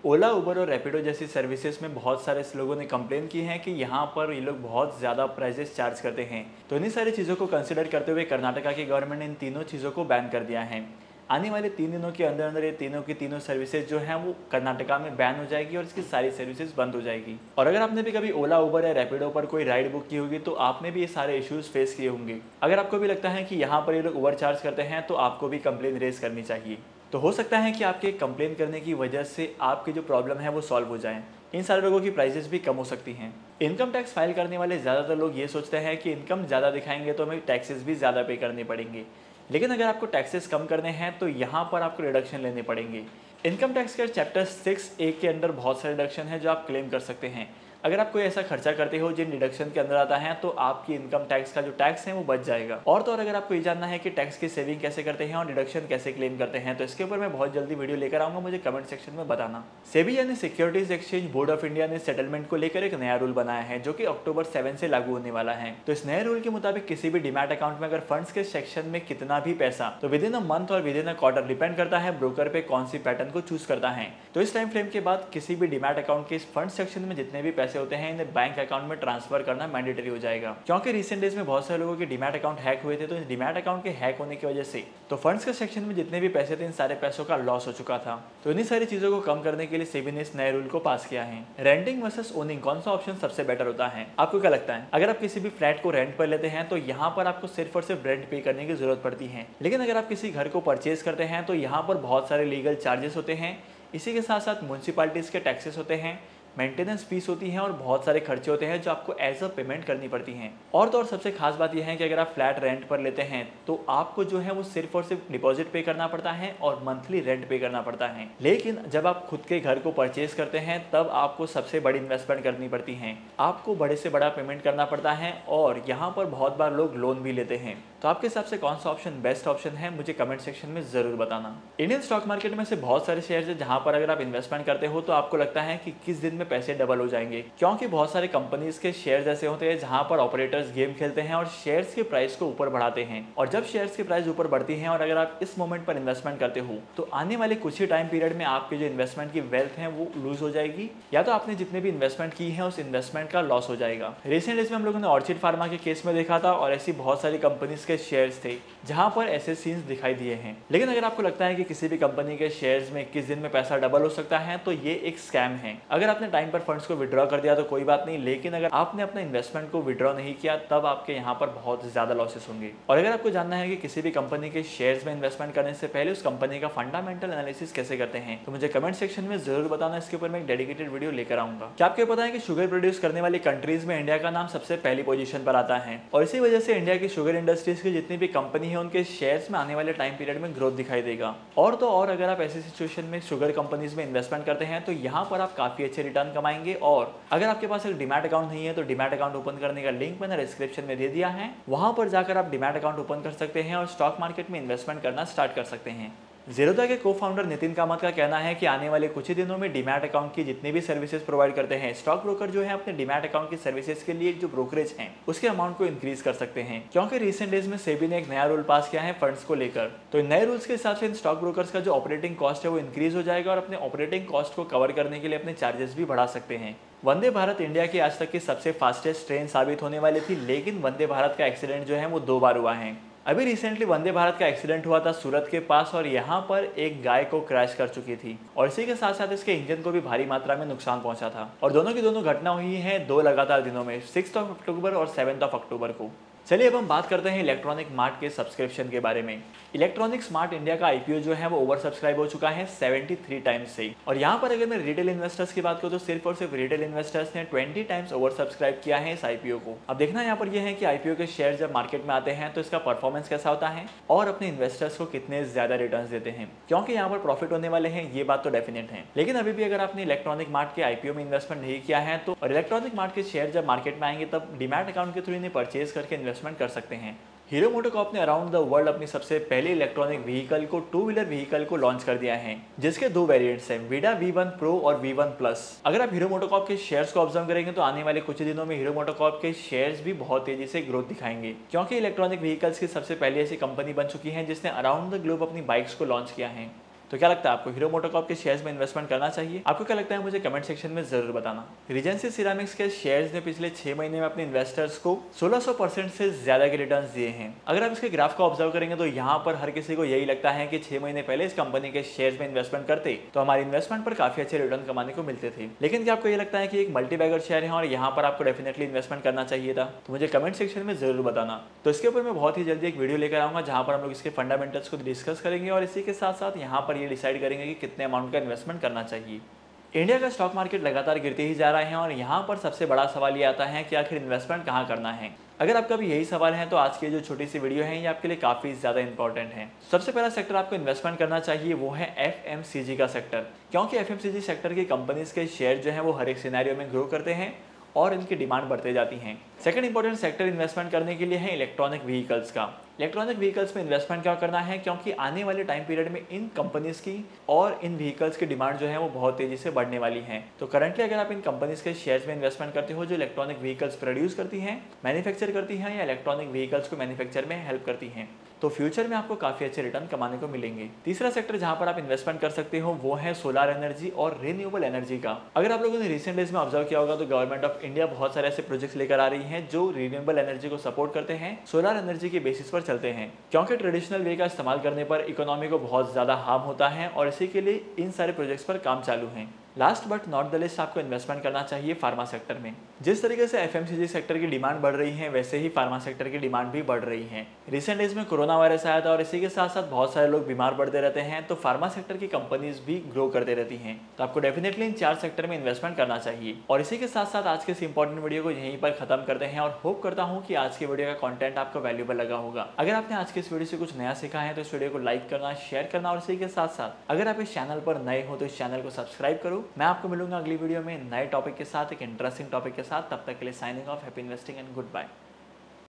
ओला, उबर और रैपिडो जैसी सर्विसेज में बहुत सारे लोगों ने कंप्लेन की है कि यहाँ पर ये लोग बहुत ज़्यादा प्राइजेस चार्ज करते हैं। तो इन्हीं सारी चीज़ों को कंसिडर करते हुए कर्नाटका की गवर्नमेंट ने इन तीनों चीज़ों को बैन कर दिया है। आने वाले 3 दिनों के अंदर अंदर ये तीनों की तीनों सर्विसेज जो हैं वो कर्नाटका में बैन हो जाएगी और इसकी सारी सर्विसेज बंद हो जाएगी। और अगर आपने भी कभी ओला, उबर या रैपिडो पर कोई राइड बुक की होगी तो आपने भी ये सारे इश्यूज़ फेस किए होंगे। अगर आपको भी लगता है कि यहाँ पर ये लोग ओवर चार्ज करते हैं तो आपको भी कंप्लेन रेज करनी चाहिए। तो हो सकता है कि आपके कंप्लेन करने की वजह से आपकी जो प्रॉब्लम है वो सॉल्व हो जाए। इन सारे लोगों की प्राइजेस भी कम हो सकती हैं। इनकम टैक्स फाइल करने वाले ज़्यादातर लोग ये सोचते हैं कि इनकम ज़्यादा दिखाएंगे तो हमें टैक्सेस भी ज़्यादा पे करने पड़ेंगे। लेकिन अगर आपको टैक्सेस कम करने हैं तो यहाँ पर आपको रिडक्शन लेने पड़ेंगे। इनकम टैक्स के चैप्टर 6A के अंदर बहुत सारे रिडक्शन है जो आप क्लेम कर सकते हैं। अगर आप कोई ऐसा खर्चा करते हो जिन डिडक्शन के अंदर आता है तो आपकी इनकम टैक्स का जो टैक्स है वो बच जाएगा। और तो और अगर आपको ये जानना है कि टैक्स की सेविंग कैसे करते हैं और डिडक्शन कैसे क्लेम करते हैं तो इसके ऊपर मैं बहुत जल्दी वीडियो लेकर आऊंगा, मुझे कमेंट सेक्शन में बताना। सेबी यानी securities exchange board of India ने सेटलमेंट को लेकर एक नया रूल बनाया है जो कि अक्टूबर 7 से लागू होने वाला है। तो इस नए रूल के मुताबिक किसी भी डीमैट अकाउंट में अगर फंड्स के सेक्शन में कितना भी पैसा, तो विद इन अ मंथ और with in a quarter depend करता है ब्रोकर पे कौन सी पैटर्न को चूज करता है। तो इस टाइम फ्रेम के बाद किसी भी डीमैट अकाउंट के इस फंड सेक्शन में जितने भी पैसे होते हैं इन्हें बैंक अकाउंट में ट्रांसफर करना मैंडेटरी हो जाएगा। क्योंकि रिसेंट डेज में बहुत सारे लोगों के डीमैट अकाउंट हैक हुए थे, तो इस डीमैट अकाउंट के हैक होने की वजह से तो फंड्स के सेक्शन में जितने भी पैसे थे इन सारे पैसों का लॉस हो चुका था। तो इन्हीं सारी चीजों को कम करने के लिए सेबी ने इस नए रूल को पास किया है। रेंटिंग वर्सेस ओनिंग, कौन सा ऑप्शन सबसे बेटर होता है? आपको क्या लगता है? अगर आप किसी भी फ्लैट को रेंट पर लेते हैं तो यहाँ पर आपको सिर्फ और सिर्फ रेंट पे करने की जरूरत पड़ती है। लेकिन अगर आप किसी घर को परचेज करते हैं तो यहाँ पर बहुत सारे लीगल चार्जेस होते हैं। इसी के साथ साथ म्यूनसिपालिटीज के टैक्सेस होते हैं, मेंटेनेंस फीस होती है और बहुत सारे खर्चे होते हैं जो आपको एज अ पेमेंट करनी पड़ती हैं। और तो और सबसे खास बात यह है कि अगर आप फ्लैट रेंट पर लेते हैं तो आपको जो है वो सिर्फ और सिर्फ डिपॉजिट पे करना पड़ता है और मंथली रेंट पे करना पड़ता है। लेकिन जब आप खुद के घर को परचेज करते हैं तब आपको सबसे बड़ी इन्वेस्टमेंट करनी पड़ती है, आपको बड़े से बड़ा पेमेंट करना पड़ता है और यहाँ पर बहुत बार लोग लोन भी लेते हैं। तो आपके हिसाब से कौन सा ऑप्शन बेस्ट ऑप्शन है, मुझे कमेंट सेक्शन में जरूर बताना। इंडियन स्टॉक मार्केट में से बहुत सारे शेयर है जहां पर अगर आप इन्वेस्टमेंट करते हो तो आपको लगता है कि किस दिन में पैसे डबल हो जाएंगे, क्योंकि बहुत सारे कंपनीज के शेयर्स ऐसे होते हैं जहां पर ऑपरेटर्स गेम खेलते हैं और शेयर्स के प्राइस को ऊपर बढ़ाते हैं। और जब शेयर्स की प्राइस ऊपर बढ़ती है और अगर आप इस मोमेंट पर इन्वेस्टमेंट करते हो तो आने वाले कुछ ही टाइम पीरियड में आपके जो इन्वेस्टमेंट की वेल्थ है वो लूज हो जाएगी, या तो आपने जितने भी इन्वेस्टमेंट की है उस इन्वेस्टमेंट का लॉस हो जाएगा। रिसेंट डेज में हम लोगों ने ऑर्चिड फार्मा के केस में देखा था और ऐसी बहुत सारी कंपनीज के शेयर्स थे जहां पर ऐसे सीन्स दिखाई दिए हैं। लेकिन अगर आपको लगता है कि किसी भी कंपनी के शेयर्स में 21 दिन में पैसा डबल हो सकता है तो ये एक स्कैम है। अगर आपने टाइम पर फंड्स को विड्रॉ कर दिया तो कोई बात नहीं, लेकिन अगर आपने अपने इन्वेस्टमेंट को विड्रॉ नहीं किया तब आपके यहाँ पर बहुत ज्यादा लॉसेस होंगे। और अगर आपको जानना है कि किसी भी कंपनी के शेयर्स में इन्वेस्टमेंट करने से पहले उस कंपनी का फंडामेंटल एनालिसिस कैसे करते हैं तो मुझे कमेंट सेक्शन में जरूर बताना, इसके ऊपर मैं एक डेडिकेटेड वीडियो लेकर आऊंगा। क्या आपको पता है कि शुगर प्रोड्यूस करने वाली कंट्रीज में इंडिया का नाम सबसे पहली पोजीशन पर आता है और इसी वजह से इंडिया की शुगर इंडस्ट्रीज की जितनी भी कंपनी है उनके शेयर्स में आने वाले टाइम पीरियड में ग्रोथ दिखाई देगा। और तो और अगर आप ऐसी सिचुएशन में शुगर कंपनीज में इन्वेस्टमेंट करते हैं तो यहाँ पर आप काफी अच्छे रिटर्न कमाएंगे। और अगर आपके पास एक डीमैट अकाउंट नहीं है तो डीमैट अकाउंट ओपन करने का लिंक मैंने डिस्क्रिप्शन में दे दिया है, वहां पर जाकर आप डीमैट अकाउंट ओपन कर सकते हैं और स्टॉक मार्केट में इन्वेस्टमेंट करना स्टार्ट कर सकते हैं। ज़ीरोधा के को फाउंडर नितिन कामत का कहना है कि आने वाले कुछ ही दिनों में डीमैट अकाउंट की जितनी भी सर्विसेज प्रोवाइड करते हैं स्टॉक ब्रोकर जो है अपने डीमैट अकाउंट की सर्विसेज के लिए जो ब्रोकरेज है उसके अमाउंट को इंक्रीज कर सकते हैं, क्योंकि रिसेंट डेज में सेबी ने एक नया रूल पास किया है फंड्स को लेकर। तो इन नए रूल्स के हिसाब से इन स्टॉक ब्रोकर्स का जो ऑपरेटिंग कॉस्ट है वो इंक्रीज हो जाएगा और अपने ऑपरेटिंग कॉस्ट को कवर करने के लिए अपने चार्जेस भी बढ़ा सकते हैं। वंदे भारत इंडिया की आज तक की सबसे फास्टेस्ट ट्रेन साबित होने वाली थी, लेकिन वंदे भारत का एक्सीडेंट जो है वो 2 बार हुआ है। अभी रिसेंटली वंदे भारत का एक्सीडेंट हुआ था सूरत के पास और यहाँ पर एक गाय को क्रैश कर चुकी थी और इसी के साथ साथ इसके इंजन को भी भारी मात्रा में नुकसान पहुंचा था। और दोनों की दोनों घटना हुई है 2 लगातार दिनों में, 6 अक्टूबर और 7 अक्टूबर को। चलिए अब हम बात करते हैं इलेक्ट्रॉनिक मार्ट के सब्सक्रिप्शन के बारे में। इलेक्ट्रॉनिक स्मार्ट इंडिया का आईपीओ जो है वो ओवर सब्सक्राइब हो चुका है 73 टाइम्स से। और यहाँ पर अगर मैं रिटेल इन्वेस्टर्स की बात करूँ तो सिर्फ और सिर्फ रिटेल इन्वेस्टर्स ने 20 टाइम्स ओवर सब्सक्राइब किया है इस आईपीओ को। अब देखना यहाँ पर यह है कि आईपीओ के शेयर जब मार्केट में आते हैं तो इसका परफॉर्मेंस कैसा होता है और अपने इन्वेस्टर्स को कितने ज्यादा रिटर्न देते हैं, क्योंकि यहाँ पर प्रॉफिट होने वाले हैं ये बात तो डेफिनेट है। लेकिन अभी भी अगर आपने इलेक्ट्रॉनिक मार्ट के आईपीओ में इन्वेस्टमेंट नहीं किया है तो और इलेक्ट्रॉनिक मार्ट के शेयर जब मार्केट में आएंगे तब डीमैट अकाउंट के थ्रू इन्हें परचेज करके इन्वेस्टमेंट कर सकते हैं। हीरो मोटोकॉर्प ने अराउंड द वर्ल्ड अपनी सबसे पहले इलेक्ट्रॉनिक व्हीकल को 2 व्हीलर व्हीकल को लॉन्च कर दिया है, जिसके 2 वेरिएंट्स हैं, विडा V1 प्रो और V1 प्लस। अगर आप हीरो मोटोकॉर्प के शेयर्स को ऑब्जर्व करेंगे तो आने वाले कुछ दिनों में हीरो मोटोकॉर्प के शेयर्स भी बहुत तेजी से ग्रोथ दिखाएंगे, क्योंकि इलेक्ट्रॉनिक व्हीकल्स की सबसे पहले ऐसी कंपनी बन चुकी है जिसने अराउंड द ग्लोब अपनी बाइक्स को लॉन्च किया है। तो क्या लगता है आपको हीरो मोटोकॉर्प के शेयर्स में इन्वेस्टमेंट करना चाहिए? आपको क्या लगता है मुझे कमेंट सेक्शन में जरूर बताना। रीजेंसी सिरामिक्स के शेयर्स ने पिछले 6 महीने में अपने इन्वेस्टर्स को 1600% से ज्यादा के रिटर्न्स दिए हैं। अगर आप इसके ग्राफ को ऑब्जर्व करेंगे तो यहाँ पर हर किसी को यही लगता है कि 6 महीने पहले इस कंपनी के शेयर्स में इन्वेस्टमेंट करते तो हमारे इन्वेस्टमेंट पर काफी अच्छे रिटर्न कमाने को मिलते थे। लेकिन क्या आपको ये लगता है कि एक मल्टी बैगर शेयर है और यहाँ पर आपको डेफिनेटली इन्वेस्टमेंट करना चाहिए था? तो मुझे कमेंट सेक्शन में जरूर बताना। तो इसके ऊपर मैं बहुत ही जल्दी एक वीडियो लेकर आऊंगा जहां पर हम लोग इसके फंडामेंटल्स को डिस्कस करेंगे और इसी के साथ साथ यहाँ पर ये डिसाइड करेंगे कि कितने अमाउंट का इन्वेस्टमेंट करना चाहिए। इंडिया का स्टॉक मार्केट लगातार गिरते ही जा रहा है और यहाँ पर सबसे बड़ा सवाल ये आता है कि आखिर इन्वेस्टमेंट कहाँ करना है। अगर आपका भी यही सवाल है तो आज की जो छोटी सी वीडियो है ये आपके लिए काफी ज्यादा इंपॉर्टेंट है। सबसे पहला सेक्टर आपको इन्वेस्टमेंट करना चाहिए वो है FMCG का सेक्टर, क्योंकि FMCG सेक्टर की कंपनीज के शेयर जो है वो हर एक सिनेरियो में ग्रो करते हैं और इनकी डिमांड बढ़ते जाती हैं। सेकंड इंपॉर्टेंट सेक्टर इन्वेस्टमेंट करने के लिए है इलेक्ट्रॉनिक व्हीकल्स का। इलेक्ट्रॉनिक व्हीकल्स में इन्वेस्टमेंट क्या करना है, क्योंकि आने वाले टाइम पीरियड में इन कंपनीज की और इन व्हीकल्स की डिमांड जो है वो बहुत तेजी से बढ़ने वाली है। तो करंटली अगर आप इन कंपनीज के शेयर्स में इन्वेस्टमेंट करते हो जो इलेक्ट्रॉनिक व्हीकल्स प्रोड्यूस करती हैं, मैन्युफैक्चर करती हैं या इलेक्ट्रॉनिक व्हीकल्स को मैन्युफैक्चर में हेल्प करती हैं, तो फ्यूचर में आपको काफी अच्छे रिटर्न कमाने को मिलेंगे। तीसरा सेक्टर जहां पर आप इन्वेस्टमेंट कर सकते हो वो है सोलर एनर्जी और रिन्यूएबल एनर्जी का। अगर आप लोगों ने रिसेंट डेज में ऑब्जर्व किया होगा तो गवर्नमेंट ऑफ इंडिया बहुत सारे ऐसे प्रोजेक्ट्स लेकर आ रही है जो रिन्यूएबल एनर्जी को सपोर्ट करते हैं, सोलर एनर्जी के बेसिस पर चलते हैं, क्योंकि ट्रेडिशनल वे का इस्तेमाल करने पर इकोनॉमी को बहुत ज्यादा हार्म होता है और इसी के लिए इन सारे प्रोजेक्ट्स पर काम चालू है। Last but not the list आपको इन्वेस्टमेंट करना चाहिए फार्मा सेक्टर में। जिस तरीके से FMCG सेक्टर की डिमांड बढ़ रही है वैसे ही फार्मा सेक्टर की डिमांड भी बढ़ रही है। रिसेंट डेज में कोरोना वायरस आया था और इसी के साथ साथ बहुत सारे लोग बीमार पड़ते रहते हैं, तो फार्मा सेक्टर की कंपनीज भी ग्रो करते रहती हैं। तो आपको डेफिनेटली इन 4 सेक्टर में इन्वेस्टमेंट करना चाहिए। और इसी के साथ साथ आज के इस इंपॉर्टेंट वीडियो को यहीं पर खत्म करते हैं और होप करता हूँ कि आज के वीडियो का कंटेंट आपको वैल्यूएबल लगा होगा। अगर आपने आज के इस वीडियो से कुछ नया सीखा है तो इस वीडियो को लाइक करना, शेयर करना और इसी के साथ साथ अगर आप इस चैनल पर नए हो तो इस चैनल को सब्सक्राइब करो। मैं आपको मिलूंगा अगली वीडियो में नए टॉपिक के साथ, एक इंटरेस्टिंग टॉपिक के साथ। तब तक के लिए signing off, happy investing and good bye.